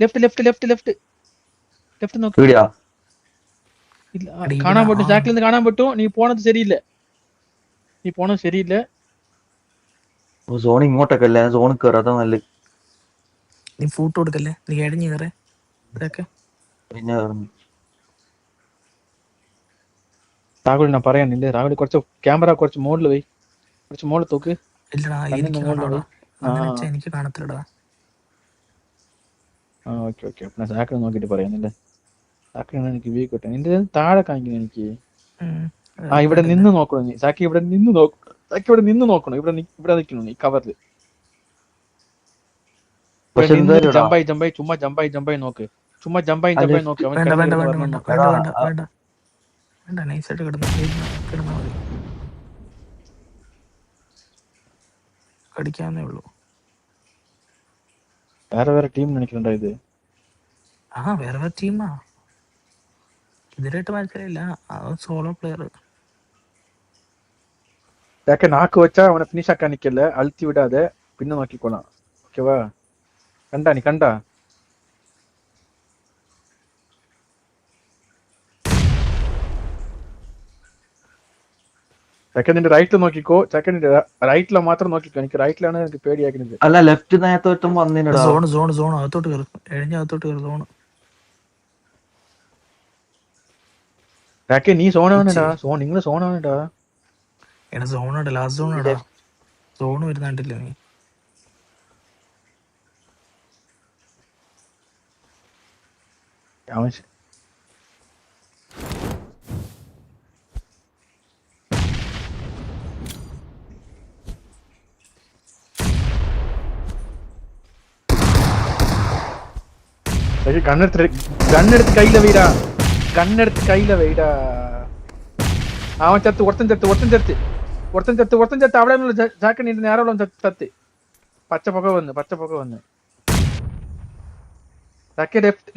Left left left left left നോക്ക്. Video ഇല്ല കാണാൻ പറ്റും, ചാക്കിൽ നിന്ന് കാണാൻ പറ്റും. നീ പോണത് ശരിയില്ല. സോൺ ഇങ്ങോട്ടൊക്കെ അല്ലേ, സോണിൽ കയറാ അതാ നല്ല. നീ ഫൂട്ട് കൊടുക്കല്ലേ, നീ കഴിഞ്ഞ് കയറേ ഇതൊക്കെ. പിന്നെ രാഹുൽ ഞാൻ പറയാനില്ലേ, രാഹുൽ കുറച്ച് ക്യാമറ കുറച്ച് മുകളിൽ പോയി, കുറച്ച് മുകളിൽ തൂക്ക്. ഇല്ലടാ എനിക്ക് കാണാടാ, അങ്ങനെ വെച്ചാൽ എനിക്ക് കാണത്തില്ലടാ. ഓക്കെ ഓക്കെ, പിന്നെ ചാക്കിൽ നോക്കിയിട്ട് പറയാനില്ലേ. ചാക്കിലാണ് എനിക്ക് വീക്ക് കിട്ടാൻ. നിന്റെ താഴെ കാണിക്കുന്നു എനിക്ക്. ഇവിടെ നിന്ന് നോക്കണം നീ. ചാക്കി ഇവിടെ നിന്ന് നോക്കണം. ഇവിടെ നിൽക്കണം നീ കവറിൽ. ജമ്പായി ചുമ്മാ ജമ്പായി നോക്ക്. ചുമ്മാ ജമ്പായി നോക്ക്. വേണ്ട നൈസായിട്ട് കിടന്നാ മതി, കടിക്കാന്നേ ഉള്ളൂ. വേറെ ടീം നിനക്കുണ്ടോ ഇത്? വേറെ ടീമാ, ഇതിലായിട്ട് മനസ്സിലായില്ല. Solo player. നാക്ക് വെച്ചാ അവനെ ഫിനിഷ് ആക്കാൻ നിക്കല്ലേ, അഴുത്തി വിടാതെ പിന്നെ നോക്കിക്കോളാം. ഓക്കേവാ? കണ്ടാ സെക്കൻഡിന്റെ റൈറ്റിൽ നോക്കിക്കോ. സെക്കൻഡിന്റെ റൈറ്റില മാത്രം നോക്കിക്കോ. എനിക്ക് റൈറ്റിലാണ് എനിക്ക് പേടിയാക്കുന്നത്. അല്ല ലെഫ്റ്റ് നേരത്തോട്ടും വന്നിട്ടാ. സോൺ അകത്തോട്ട് കയറും, അകത്തോട്ട് കയറും സോണ്. നീ സോണാവണടാ, നിങ്ങൾ സോണാവണടാ. എടാ സോണാടാ, ലാസ്റ്റ് സോണാടാ. സോണ് വരുന്നാണ്ടില്ല നീ. ഗണ്ണെടുത്ത് കയ്യില വെയിടാ. അവൻ ചത്ത്, ഒരുത്തൻ ചത്ത്. അവിടെ ജാക്കണി നേരെ ചത്ത്. പച്ച പുക വന്ന്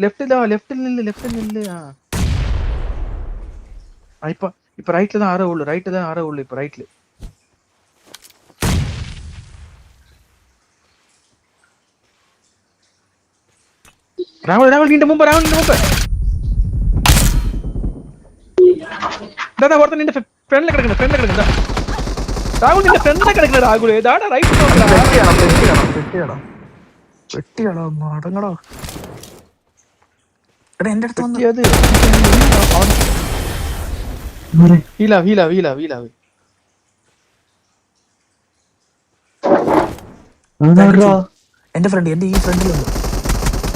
ലെഫ്റ്റിൽ നില്ല്. ഇപ്പൊ റൈറ്റിൽ ആറേ ഉള്ളു. ഇപ്പൊ റൈറ്റില് രാഹുൽ നിന്റെ മുമ്പ് നിന്റെ ഫ്രണ്ടിൽ കിടക്കുന്ന രാഹുൽ, നിന്റെ ഫ്രണ്ടിലെ കിടക്കുന്ന രാഹുൽ. ഏതാണ് റൈറ്റ് അടങ്ങടോ. എടാ എന്റെ അടുത്ത് എന്റെ ഈ ഫ്രണ്ടിലുണ്ട്.